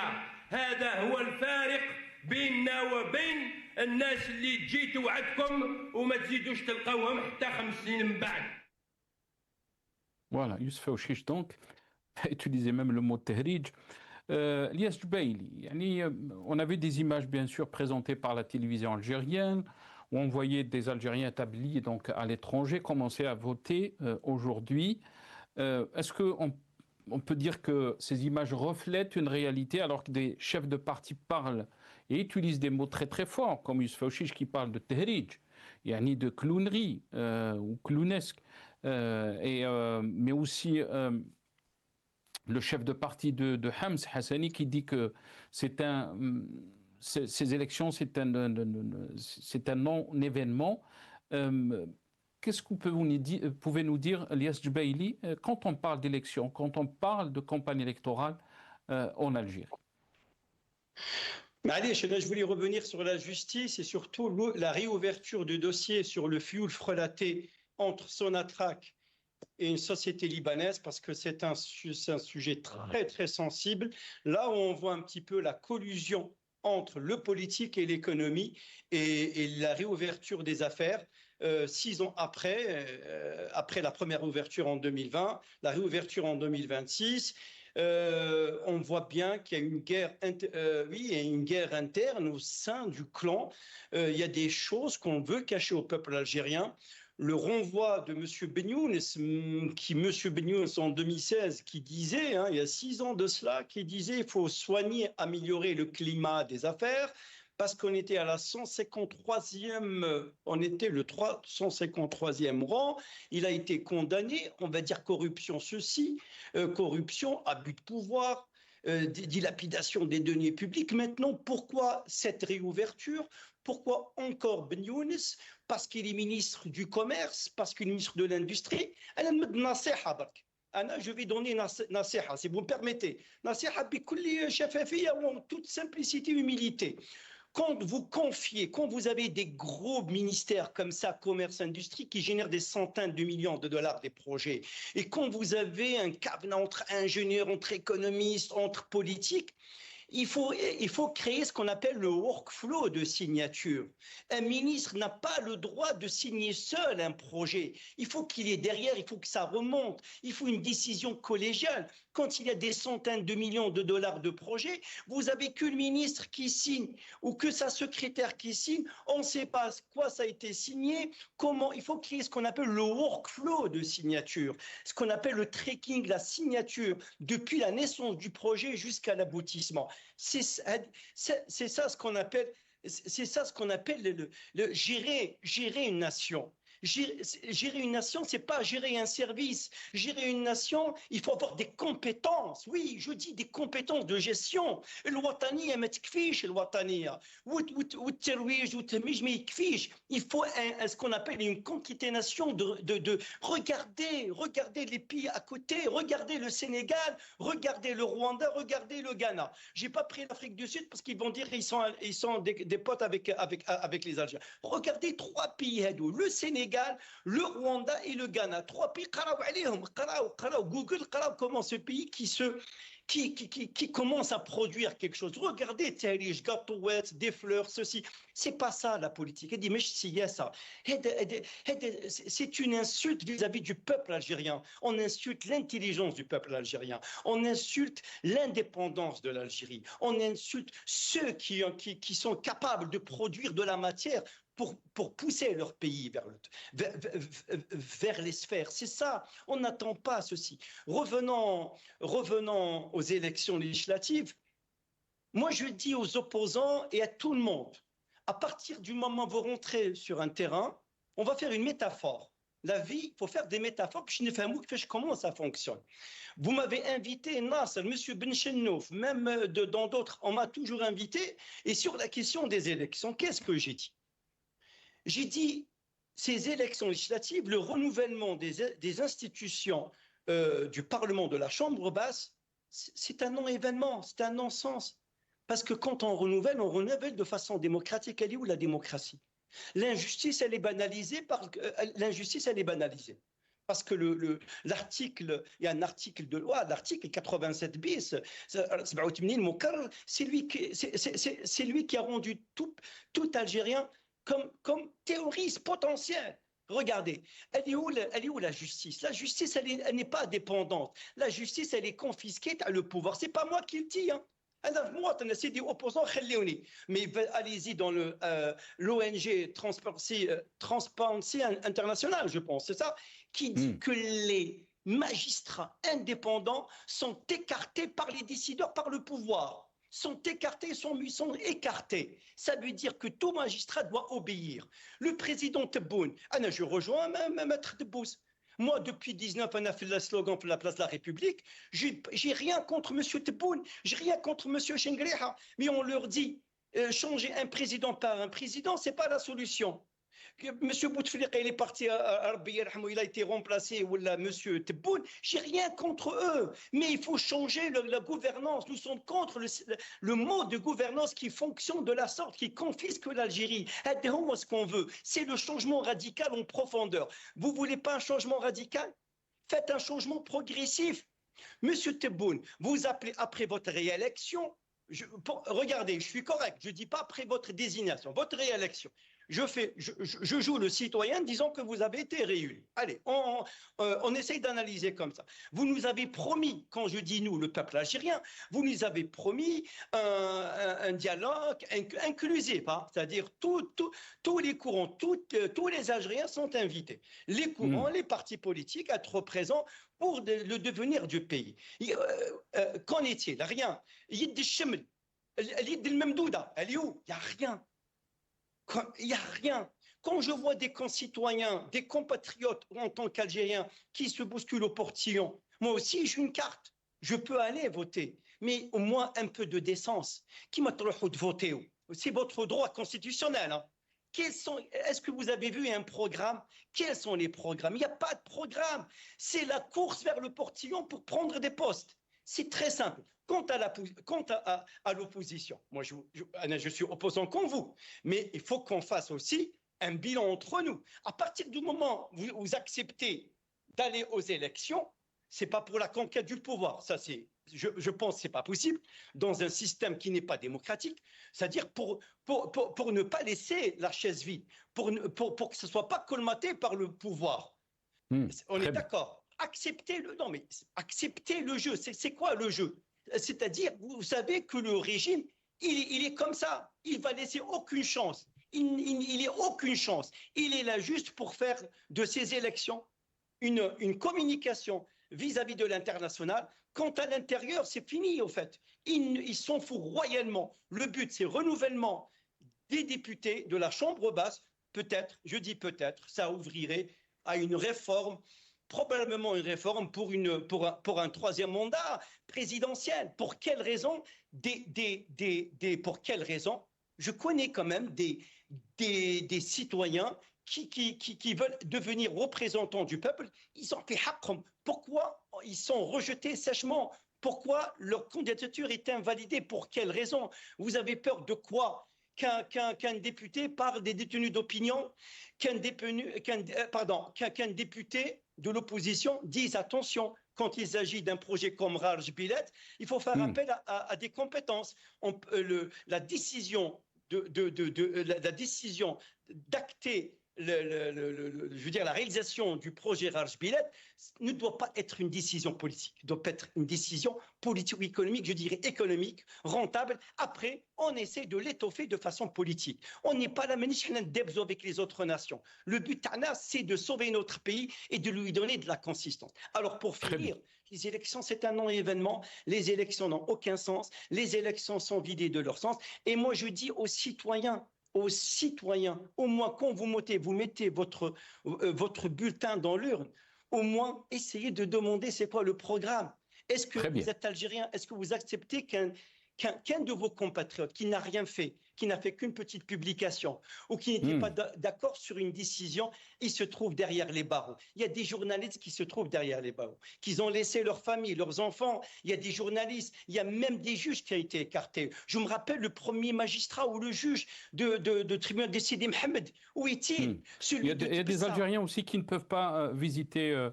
[SPEAKER 18] هذا هو الفارق بيننا وبين الناس اللي تجي توعدكم وما تزيدوش تلقاوهم حتى 5 سنين من بعد.
[SPEAKER 1] Voilà, Youssef Aouchiche donc a utilisé même le mot tehrij. Ilyas Jubaili, on a vu des images bien sûr présentées par la télévision algérienne où on voyait des Algériens établis donc à l'étranger commencer à voter aujourd'hui. Est-ce qu'on peut dire que ces images reflètent une réalité alors que des chefs de parti parlent et utilisent des mots très très forts comme Youssef Aouchiche qui parle de tehrij, de clownerie ou clownesque, mais aussi le chef de parti de Hams, Hassani, qui dit que ces élections, c'est un non-événement. Qu'est-ce que vous pouvez nous dire, Ilyas Jubaili, quand on parle d'élections, quand on parle de campagne électorale en Algérie?
[SPEAKER 19] Je voulais revenir sur la justice et surtout la réouverture du dossier sur le fioul frelaté entre Sonatrach et une société libanaise, parce que c'est un sujet très très sensible. Là où on voit un petit peu la collusion entre le politique et l'économie et la réouverture des affaires 6 ans après la première ouverture en 2020, la réouverture en 2026. On voit bien qu'il y a une guerre interne au sein du clan. Il y a des choses qu'on veut cacher au peuple algérien. Le renvoi de M. Benyoun en 2016, qui disait, il y a 6 ans de cela, qui disait qu'il faut soigner, améliorer le climat des affaires, parce qu'on était à la 153e, on était le 153e rang. Il a été condamné, on va dire corruption corruption, abus de pouvoir, dilapidation des deniers publics. Maintenant, pourquoi cette réouverture? Pourquoi encore Benyoun? Parce qu'il est ministre du Commerce, parce qu'il est ministre de l'Industrie. Je vais donner nasiha, si vous me permettez. Nasiha en toute simplicité et humilité. Quand vous confiez, quand vous avez des gros ministères comme ça, commerce, industrie, qui génèrent des centaines de millions de dollars des projets, et quand vous avez un cabinet entre ingénieurs, entre économistes, entre politiques, il faut créer ce qu'on appelle le workflow de signature. Un ministre n'a pas le droit de signer seul un projet. Il faut qu'il y ait derrière, il faut que ça remonte. Il faut une décision collégiale. Quand il y a des centaines de millions de dollars de projets, vous avez que le ministre qui signe ou que sa secrétaire qui signe. On ne sait pas quoi ça a été signé, comment. Il faut créer ce qu'on appelle le workflow de signature, ce qu'on appelle le tracking, la signature, depuis la naissance du projet jusqu'à l'aboutissement. C'est ça ce qu'on appelle, gérer une nation. Gérer une nation, c'est pas gérer un service. Gérer une nation, il faut avoir des compétences. Oui, je dis des compétences de gestion. الوطنية ما تكفيش الوطنية. والترويج والتميج ما يكفيش. Il faut ce qu'on appelle une concaténation de regarder les pays à côté, regarder le Sénégal, regarder le Rwanda, regarder le Ghana. J'ai pas pris l'Afrique du Sud parce qu'ils vont dire ils sont des potes avec les Algériens. Regardez 3 pays, le Sénégal, le Rwanda et le Ghana. 3 pays, Google, comment ce pays qui commence à produire quelque chose. Regardez, gâteauettes, des fleurs, ceci. C'est pas ça la politique. C'est une insulte vis-à-vis du peuple algérien. On insulte l'intelligence du peuple algérien. On insulte l'indépendance de l'Algérie. On insulte ceux qui sont capables de produire de la matière pour pousser leur pays vers les sphères. C'est ça, on n'attend pas ceci. Revenons aux élections législatives. Moi, je dis aux opposants et à tout le monde, à partir du moment où vous rentrez sur un terrain, on va faire une métaphore. La vie, il faut faire des métaphores, que je ne sais pas comment ça fonctionne. Vous m'avez invité, Nasser, M. Benchenouf, même dans d'autres, on m'a toujours invité. Et sur la question des élections, qu'est-ce que j'ai dit ? J'ai dit, ces élections législatives, le renouvellement des institutions du Parlement, de la Chambre basse, c'est un non-événement, c'est un non-sens. Parce que quand on renouvelle de façon démocratique. Elle est où la démocratie ? L'injustice, elle est banalisée. Parce que l'article, il y a un article de loi, l'article 87 bis, c'est lui qui a rendu tout Algérien comme terroriste potentiel. Regardez, elle est où la justice ? La justice, elle n'est pas dépendante. La justice, elle est confisquée, tu as le pouvoir. C'est pas moi qui le dis. C'est des opposants, mais allez-y dans l'ONG Transparency International, je pense, c'est ça, qui dit que les magistrats indépendants sont écartés par les décideurs, par le pouvoir. Sont écartés. Ça veut dire que tout magistrat doit obéir. Le président Tebboune, je rejoins Maître Debbouze. Moi, depuis 19, on a fait le slogan pour la place de la République. J'ai rien contre M. Tebboune, j'ai rien contre M. Chengriha. Mais on leur dit, changer un président par un président, ce n'est pas la solution. Monsieur Bouteflika, il est parti il a été remplacé, ou là, Monsieur Tebboune, j'ai rien contre eux, mais il faut changer la gouvernance. Nous sommes contre le mode de gouvernance qui fonctionne de la sorte, qui confisque l'Algérie. Ce qu'on veut, c'est le changement radical en profondeur. Vous voulez pas un changement radical ? Faites un changement progressif. Monsieur Tebboune, vous appelez après votre réélection. Regardez, je suis correct, je ne dis pas après votre désignation, votre réélection. Je joue le citoyen disant que vous avez été réélu. Allez, on essaye d'analyser comme ça. Vous nous avez promis, quand je dis nous, le peuple algérien, vous nous avez promis un dialogue inclusif, c'est-à-dire tous les courants, tous les Algériens sont invités. Les courants, les partis politiques à être présents pour le devenir du pays. Qu'en est-il ? Rien. Yid al-Sheml, Yid al-Memdouda, elle est où ? Il n'y a rien. Il n'y a rien. Quand je vois des concitoyens, des compatriotes en tant qu'Algériens qui se bousculent au portillon, moi aussi j'ai une carte, je peux aller voter, mais au moins un peu de décence. Qui m'a trop de voter ? C'est votre droit constitutionnel. Est-ce que vous avez vu un programme ? Quels sont les programmes ? Il n'y a pas de programme. C'est la course vers le portillon pour prendre des postes. C'est très simple. Quant à l'opposition, moi je suis opposant comme vous, mais il faut qu'on fasse aussi un bilan entre nous. À partir du moment où vous acceptez d'aller aux élections, c'est pas pour la conquête du pouvoir. Ça, je pense que c'est pas possible dans un système qui n'est pas démocratique. C'est-à-dire pour ne pas laisser la chaise vide, pour que ce soit pas colmaté par le pouvoir. On est d'accord. Acceptez le jeu. C'est quoi le jeu? C'est-à-dire, vous savez que le régime, il est comme ça. Il va laisser aucune chance. Il n'est aucune chance. Il est là juste pour faire de ces élections une communication vis-à-vis de l'international. Quant à l'intérieur, c'est fini, au fait. Ils s'en foutent royalement. Le but, c'est renouvellement des députés de la Chambre basse. Peut-être, je dis peut-être, ça ouvrirait à une réforme, probablement une réforme pour un troisième mandat présidentiel. Pour quelle raison? Pour quelle raison? Je connais quand même des citoyens qui veulent devenir représentants du peuple. Ils ont fait haqqhom. Pourquoi ils sont rejetés sèchement? Pourquoi leur candidature est invalidée? Pour quelle raison? Vous avez peur de quoi? Qu'un député parle des détenus d'opinion, qu'un député de l'opposition dise attention, quand il s'agit d'un projet comme Rarj Bilet, il faut faire appel à des compétences. La décision d'acter la réalisation du projet Rarj Bilet ne doit pas être une décision politique, doit être une décision politico-économique, je dirais économique, rentable. Après, on essaie de l'étoffer de façon politique. On n'est pas la maniche d'Ebzo avec les autres nations. Le but, c'est de sauver notre pays et de lui donner de la consistance. Alors, pour finir, les élections, c'est un non-événement. Les élections n'ont aucun sens. Les élections sont vidées de leur sens. Et moi, je dis aux citoyens, au moins quand vous mettez votre bulletin dans l'urne, au moins essayez de demander c'est quoi le programme. Est-ce que vous êtes algérien? Est-ce que vous acceptez qu'un de vos compatriotes qui n'a rien fait, qui n'a fait qu'une petite publication ou qui n'était pas d'accord sur une décision, il se trouve derrière les barreaux? Il y a des journalistes qui se trouvent derrière les barreaux, qui ont laissé leur famille, leurs enfants. Il y a des journalistes, il y a même des juges qui ont été écartés. Je me rappelle le premier magistrat ou le juge de tribunal de Sidi Mohamed. Où est-il?
[SPEAKER 1] Il y a des Algériens aussi qui ne peuvent pas visiter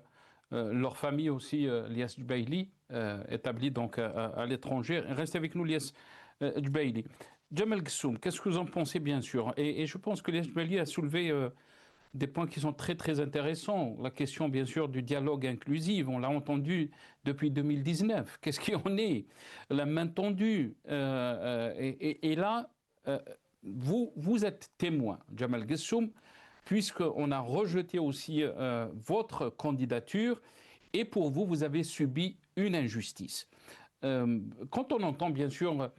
[SPEAKER 1] leur famille aussi, Lias Jubaili, établi donc à l'étranger. Restez avec nous, Lias Jubaili. Jamal Ghessoum, qu'est-ce que vous en pensez, bien sûr? Et je pense que Lias Jubaili a soulevé des points qui sont très, très intéressants. La question, bien sûr, du dialogue inclusif, on l'a entendu depuis 2019. Qu'est-ce qui en est? La main tendue. Et là, vous êtes témoin, Jamal Ghessoum, puisqu'on a rejeté aussi votre candidature, et pour vous, vous avez subi une injustice. Quand on entend, bien sûr,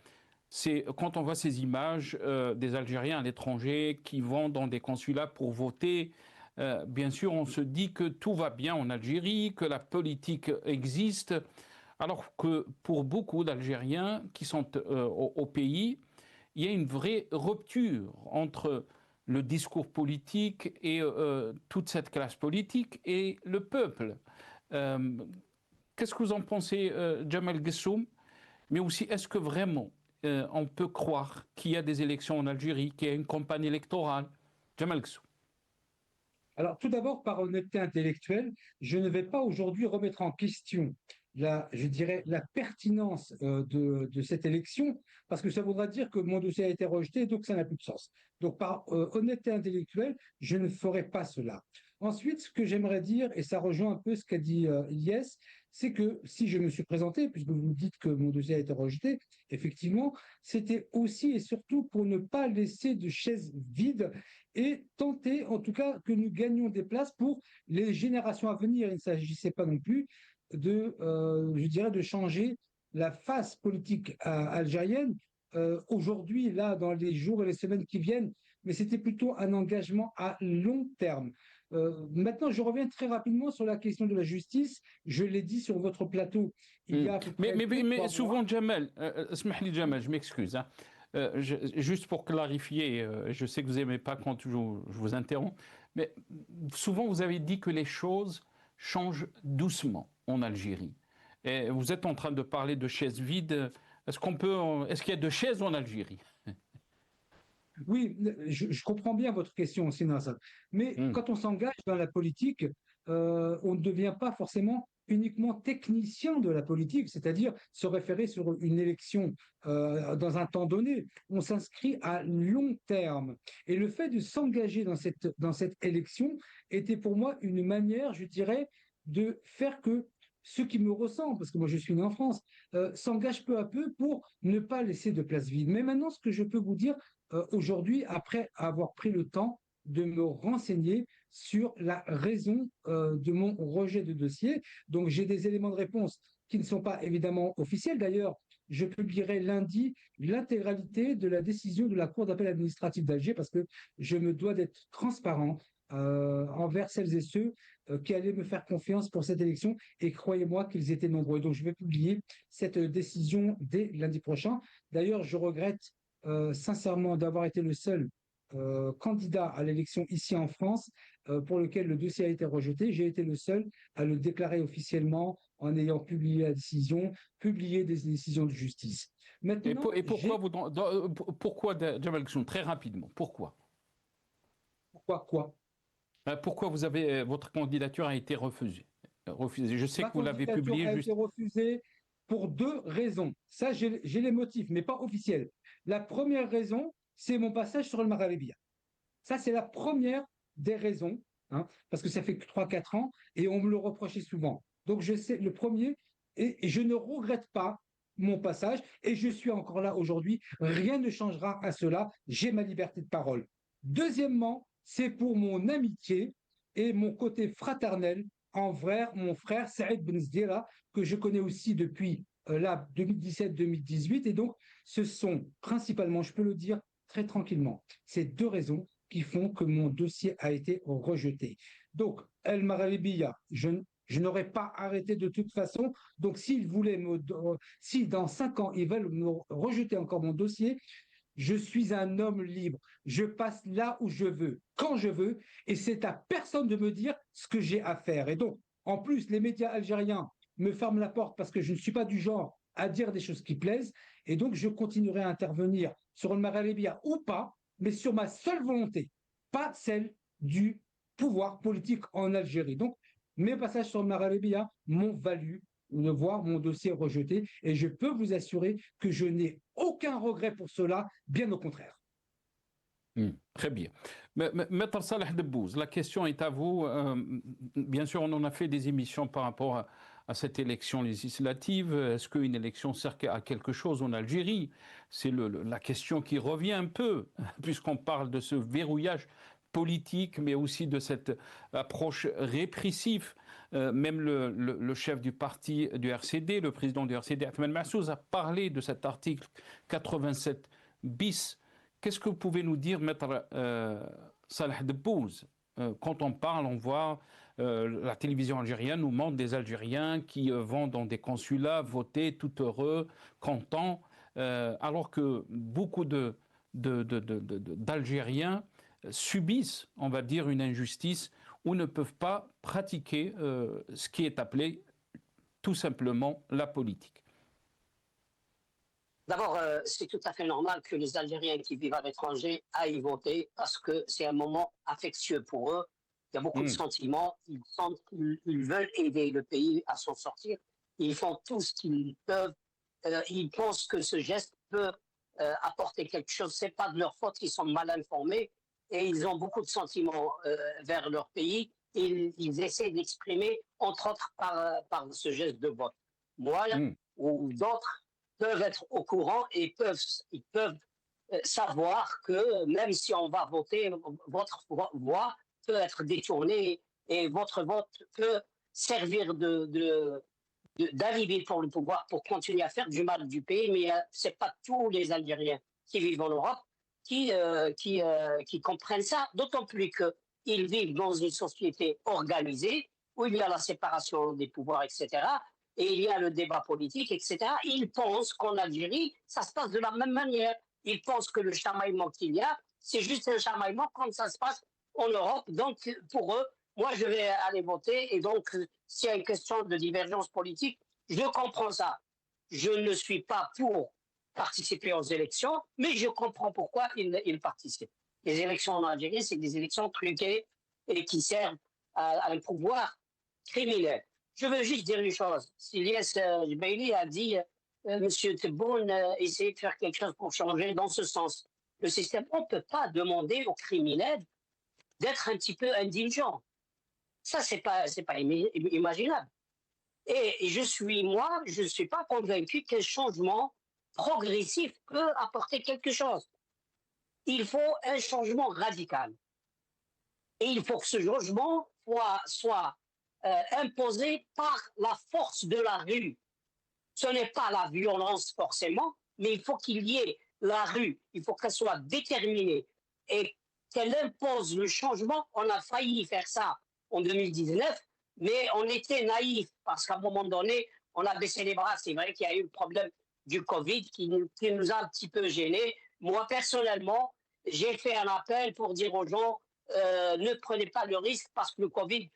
[SPEAKER 1] quand on voit ces images des Algériens à l'étranger qui vont dans des consulats pour voter, bien sûr, on se dit que tout va bien en Algérie, que la politique existe, alors que pour beaucoup d'Algériens qui sont au pays, il y a une vraie rupture entre le discours politique et toute cette classe politique et le peuple. Qu'est-ce que vous en pensez, Jamal Ghessoum? Mais aussi, est-ce que vraiment on peut croire qu'il y a des élections en Algérie, qu'il y a une campagne électorale? Jamal Ghessoum.
[SPEAKER 2] Alors, tout d'abord, par honnêteté intellectuelle, je ne vais pas aujourd'hui remettre en question je dirais, la pertinence de cette élection, parce que ça voudra dire que mon dossier a été rejeté, donc ça n'a plus de sens. Donc, par honnêteté intellectuelle, je ne ferai pas cela. Ensuite, ce que j'aimerais dire, et ça rejoint un peu ce qu'a dit Ilyes, c'est que si je me suis présenté, puisque vous me dites que mon dossier a été rejeté, effectivement, c'était aussi et surtout pour ne pas laisser de chaises vides et tenter, en tout cas, que nous gagnions des places pour les générations à venir. Il ne s'agissait pas non plus je dirais, de changer la face politique algérienne aujourd'hui, là, dans les jours et les semaines qui viennent, mais c'était plutôt un engagement à long terme. Maintenant, je reviens très rapidement sur la question de la justice. Je l'ai dit sur votre plateau. Il y a
[SPEAKER 1] mais souvent, Jamal, je m'excuse. Hein. Juste pour clarifier, je sais que vous n'aimez pas quand je vous interromps, mais souvent vous avez dit que les choses changent doucement en Algérie. Et vous êtes en train de parler de chaises vides. Est-ce qu'il y a de chaises en Algérie?
[SPEAKER 2] Oui, je comprends bien votre question, Sina Assad. Mais quand on s'engage dans la politique, on ne devient pas forcément uniquement technicien de la politique, c'est-à-dire se référer sur une élection dans un temps donné. On s'inscrit à long terme. Et le fait de s'engager dans cette élection était pour moi une manière, je dirais, de faire que ceux qui me ressemblent, parce que moi je suis né en France, s'engagent peu à peu pour ne pas laisser de place vide. Mais maintenant, ce que je peux vous dire aujourd'hui, après avoir pris le temps de me renseigner sur la raison de mon rejet de dossier. Donc, j'ai des éléments de réponse qui ne sont pas évidemment officiels. D'ailleurs, je publierai lundi l'intégralité de la décision de la Cour d'appel administrative d'Alger parce que je me dois d'être transparent envers celles et ceux qui allaient me faire confiance pour cette élection. Et croyez-moi qu'ils étaient nombreux. Donc, je vais publier cette décision dès lundi prochain. D'ailleurs, je regrette sincèrement d'avoir été le seul candidat à l'élection ici en France pour lequel le dossier a été rejeté. J'ai été le seul à le déclarer officiellement en ayant publié la décision, publié des décisions de justice. Maintenant,
[SPEAKER 1] et pourquoi Jamal Ghassoun, très rapidement, pourquoi Pourquoi votre candidature a été refusée? Je sais que vous l'avez publié.
[SPEAKER 2] Ma candidature a été refusée pour deux raisons. Ça, j'ai les motifs, mais pas officiels. La première raison, c'est mon passage sur le Maghrébia. Ça, c'est la première des raisons, hein, parce que ça fait que 3-4 ans et on me le reprochait souvent. Donc, je sais, le premier, et je ne regrette pas mon passage et je suis encore là aujourd'hui. Rien ne changera à cela. J'ai ma liberté de parole. Deuxièmement, c'est pour mon amitié et mon côté fraternel envers mon frère Saïd Ben Zdira, que je connais aussi depuis 2017-2018. Et donc, ce sont principalement, je peux le dire très tranquillement, ces deux raisons qui font que mon dossier a été rejeté. Donc, El Maghribiya, je n'aurais pas arrêté de toute façon. Donc, si dans 5 ans, ils veulent me rejeter encore mon dossier, je suis un homme libre. Je passe là où je veux, quand je veux, et c'est à personne de me dire ce que j'ai à faire. Et donc, en plus, les médias algériens me ferment la porte parce que je ne suis pas du genre à dire des choses qui plaisent. Et donc, je continuerai à intervenir sur le Maghrébia ou pas, mais sur ma seule volonté, pas celle du pouvoir politique en Algérie. Donc, mes passages sur le Maghrébia m'ont valu de voir mon dossier rejeté et je peux vous assurer que je n'ai aucun regret pour cela, bien au contraire.
[SPEAKER 1] Très bien. Maître Salah Debbouz, la question est à vous. Bien sûr, on en a fait des émissions par rapport à cette élection législative. Est-ce qu'une élection sert à quelque chose en Algérie? C'est la question qui revient un peu, puisqu'on parle de ce verrouillage politique, mais aussi de cette approche répressive. Même le chef du parti du RCD, le président du RCD, Ahmed Massouz, a parlé de cet article 87 bis. Qu'est-ce que vous pouvez nous dire, Maître Salah Debbouz? Quand on parle, on voit la télévision algérienne nous montre des Algériens qui vont dans des consulats voter tout heureux, contents, alors que beaucoup d'Algériens subissent, on va dire, une injustice ou ne peuvent pas pratiquer ce qui est appelé tout simplement la politique.
[SPEAKER 4] D'abord, c'est tout à fait normal que les Algériens qui vivent à l'étranger aillent voter parce que c'est un moment affectueux pour eux. Il y a beaucoup de sentiments. Ils veulent aider le pays à s'en sortir. Ils font tout ce qu'ils peuvent. Ils pensent que ce geste peut apporter quelque chose. C'est pas de leur faute. Ils sont mal informés et ils ont beaucoup de sentiments vers leur pays. Et ils essaient d'exprimer, entre autres, par ce geste de vote. Moi ou d'autres peuvent être au courant et ils peuvent savoir que même si on va voter, votre voix peut être détournée et votre vote peut servir d'alibi pour le pouvoir pour continuer à faire du mal du pays. Mais c'est pas tous les Algériens qui vivent en Europe qui comprennent ça, d'autant plus qu'ils vivent dans une société organisée où il y a la séparation des pouvoirs, etc. Et il y a le débat politique, etc. Ils pensent qu'en Algérie, ça se passe de la même manière. Ils pensent que le chamaillement qu'il y a, c'est juste un chamaillement comme ça se passe en Europe. Donc, pour eux, moi, je vais aller voter. Et donc, s'il y a une question de divergence politique, Je comprends ça. Je ne suis pas pour participer aux élections, mais je comprends pourquoi ils participent. Les élections en Algérie, c'est des élections truquées et qui servent à un pouvoir criminel. Je veux juste dire une chose. Ilyes Jubaili a dit Monsieur Tebboune, essayez de faire quelque chose pour changer dans ce sens. Le système, on ne peut pas demander aux criminels d'être un petit peu indulgents. Ça, c'est pas imaginable. Et je ne suis pas convaincu qu'un changement progressif peut apporter quelque chose. Il faut un changement radical. Et il faut que ce changement soit imposé par la force de la rue. Ce n'est pas la violence forcément, mais il faut qu'il y ait la rue. Il faut qu'elle soit déterminée et qu'elle impose le changement. On a failli faire ça en 2019, mais on était naïfs parce qu'à un moment donné, on a baissé les bras. C'est vrai qu'il y a eu le problème du Covid qui nous a un petit peu gênés. Moi, personnellement, j'ai fait un appel pour dire aux gens ne prenez pas le risque parce que le Covid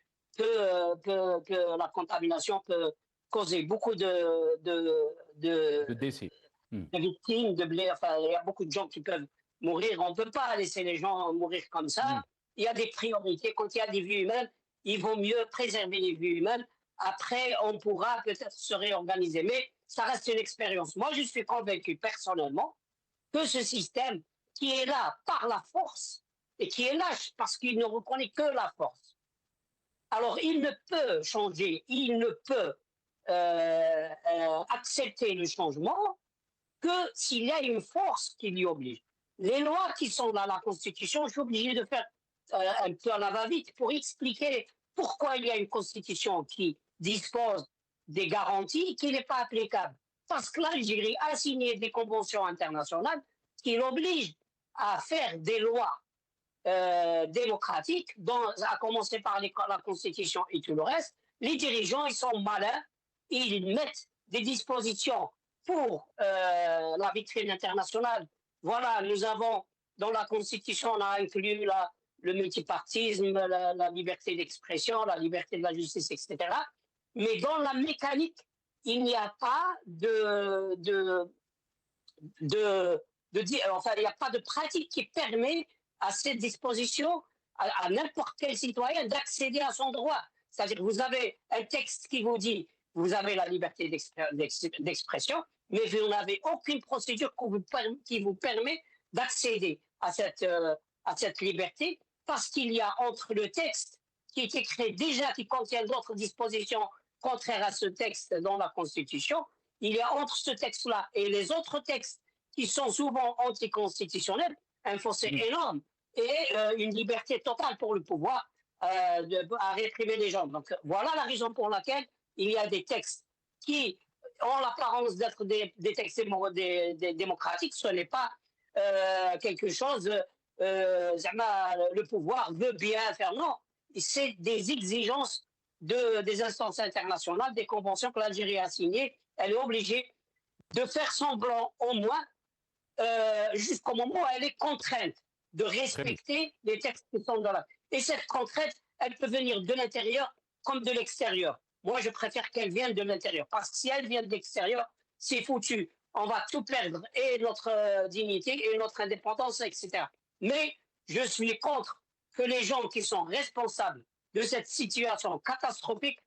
[SPEAKER 4] la contamination peut causer beaucoup de
[SPEAKER 1] décès.
[SPEAKER 4] De victimes, enfin, il y a beaucoup de gens qui peuvent mourir. On ne peut pas laisser les gens mourir comme ça. Il y a des priorités. Quand il y a des vies humaines, il vaut mieux préserver les vies humaines. Après, on pourra peut-être se réorganiser. Mais ça reste une expérience. Moi, je suis convaincu personnellement que ce système qui est là par la force et qui est lâche parce qu'il ne reconnaît que la force. Alors, il ne peut changer, il ne peut accepter le changement que s'il y a une force qui l'y oblige. Les lois qui sont dans la Constitution, je suis obligé de faire un peu à la va-vite pour expliquer pourquoi il y a une Constitution qui dispose des garanties qui n'est pas applicable. Parce que l'Algérie a signé des conventions internationales qui l'obligent à faire des lois démocratiques, à commencer par la Constitution et tout le reste. Les dirigeants, ils sont malins, ils mettent des dispositions pour la vitrine internationale. Voilà, nous avons, dans la Constitution, on a inclus le multipartisme, la liberté d'expression, la liberté de la justice, etc. Mais dans la mécanique, il n'y a pas il n'y a pas de pratique qui permet à cette disposition, à n'importe quel citoyen, d'accéder à son droit. C'est-à-dire que vous avez un texte qui vous dit vous avez la liberté d'expression, mais vous n'avez aucune procédure qui vous permet d'accéder à cette liberté, parce qu'il y a entre le texte qui est écrit déjà, qui contient d'autres dispositions contraires à ce texte dans la Constitution, il y a entre ce texte-là et les autres textes qui sont souvent anticonstitutionnels, un fossé énorme et une liberté totale pour le pouvoir à réprimer les gens. Donc voilà la raison pour laquelle il y a des textes qui ont l'apparence d'être des textes démocratiques. Ce n'est pas quelque chose, le pouvoir veut bien faire. Non, c'est des exigences des instances internationales, des conventions que l'Algérie a signées. Elle est obligée de faire semblant au moins, jusqu'au moment où elle est contrainte de respecter les textes qui sont dans la... Et cette contrainte, elle peut venir de l'intérieur comme de l'extérieur. Moi, je préfère qu'elle vienne de l'intérieur, parce que si elle vient de l'extérieur, c'est foutu. On va tout perdre, et notre dignité, et notre indépendance, etc. Mais je suis contre que les gens qui sont responsables de cette situation catastrophique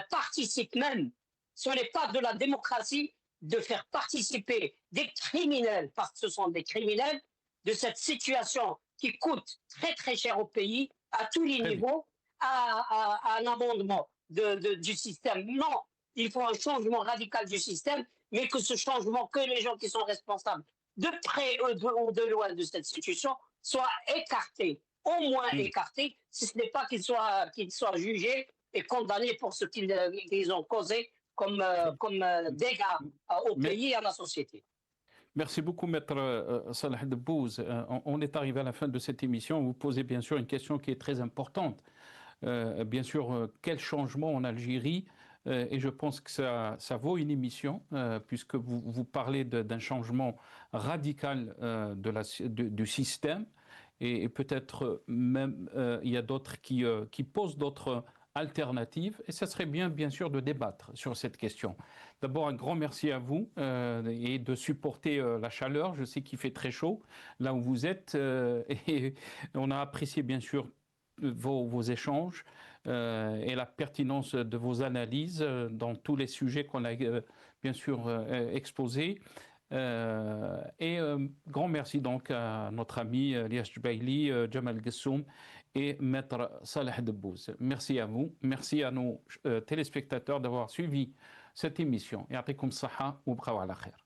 [SPEAKER 4] participent même. Ce n'est pas de la démocratie de faire participer des criminels, parce que ce sont des criminels, de cette situation qui coûte très très cher au pays, à tous les niveaux, à un amendement du système. Non, il faut un changement radical du système, mais que ce changement, que les gens qui sont responsables de près ou de loin de cette situation soient écartés, au moins écartés, si ce n'est pas qu'ils soient jugés et condamnés pour ce qu'ils ont causé comme dégâts au pays et à la société.
[SPEAKER 1] Merci beaucoup, Maître Salah Debbouze. On est arrivé à la fin de cette émission. Vous posez bien sûr une question qui est très importante. Bien sûr, quel changement en Algérie, et je pense que ça vaut une émission, puisque vous parlez d'un changement radical du système, et peut-être même il y a d'autres qui posent d'autres alternatives et ça serait bien sûr de débattre sur cette question. D'abord un grand merci à vous et de supporter la chaleur. Je sais qu'il fait très chaud là où vous êtes et on a apprécié bien sûr vos échanges et la pertinence de vos analyses dans tous les sujets qu'on a bien sûr exposés. Et grand merci donc à notre ami Lias Jubaili, Jamal Gessoum et Maître Saleh Debbouz. Merci à vous, merci à nos téléspectateurs d'avoir suivi cette émission. Ya'tikum saha wa bqaw ala khair.